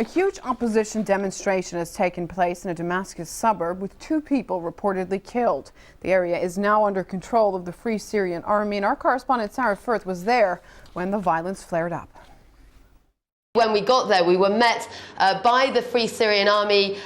A huge opposition demonstration has taken place in a Damascus suburb with 2 people reportedly killed. The area is now under control of the Free Syrian Army, and our correspondent Sara Firth was there when the violence flared up. When we got there, we were met by the Free Syrian Army,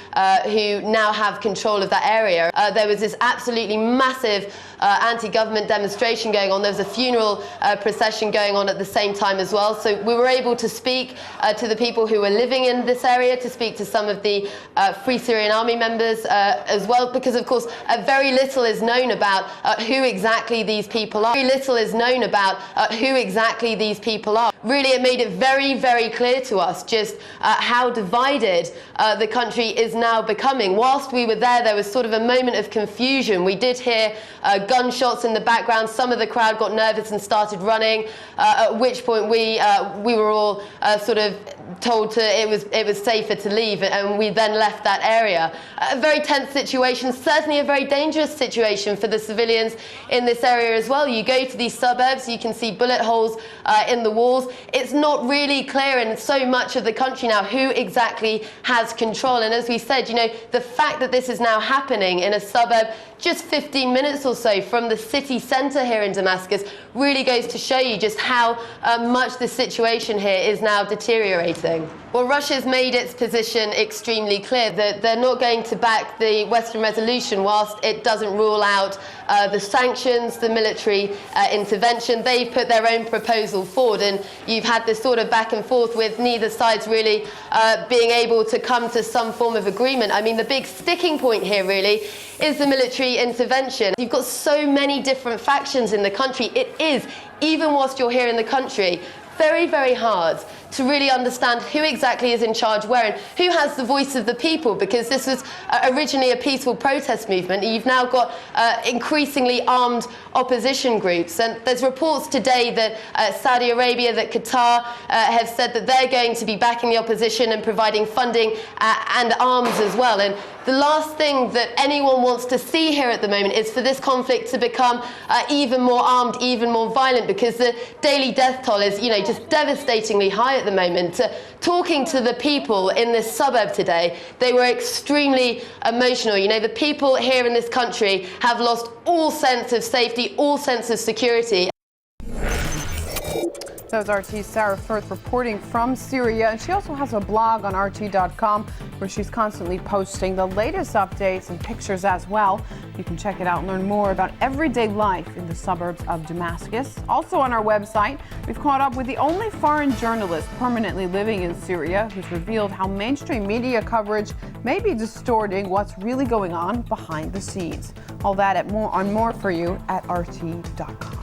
who now have control of that area. There was this absolutely massive anti-government demonstration going on. There was a funeral procession going on at the same time as well. So we were able to speak to the people who were living in this area, to speak to some of the Free Syrian Army members as well, because of course very little is known about who exactly these people are. Very little is known about who exactly these people are. Really, it made it very, very clear to us just how divided the country is now becoming. Whilst we were there was sort of a moment of confusion. We did hear gunshots in the background. Some of the crowd got nervous and started running, at which point we were all sort of told it was safer to leave, and we then left that area. A very tense situation, certainly a very dangerous situation for the civilians in this area as well. You go to these suburbs, you can see bullet holes in the walls. It's not really clear in so much of the country now who exactly has control, and as we said, you know, the fact that this is now happening in a suburb just 15 minutes or so from the city centre here in Damascus really goes to show you just how much the situation here is now deteriorating. Well, Russia's made its position extremely clear that they're not going to back the Western resolution whilst it doesn't rule out the sanctions, the military intervention. They've put their own proposal forward, and you've had this sort of back and forth with neither side's really being able to come to some form of agreement. I mean, the big sticking point here really is the military intervention. You've got so many different factions in the country. It is, even whilst you're here in the country, very, very hard to really understand who exactly is in charge where and who has the voice of the people, because this was originally a peaceful protest movement. You've now got increasingly armed opposition groups, and there's reports today that Saudi Arabia, that Qatar have said that they're going to be backing the opposition and providing funding and arms as well. And the last thing that anyone wants to see here at the moment is for this conflict to become even more armed, even more violent, because the daily death toll is, you know, just devastatingly high at the moment. Talking to the people in this suburb today, they were extremely emotional. You know, the people here in this country have lost all sense of safety, all sense of security. That was RT's Sara Firth reporting from Syria, and she also has a blog on RT.com where she's constantly posting the latest updates and pictures as well. You can check it out and learn more about everyday life in the suburbs of Damascus. Also on our website, we've caught up with the only foreign journalist permanently living in Syria who's revealed how mainstream media coverage may be distorting what's really going on behind the scenes. All that and more for you at RT.com.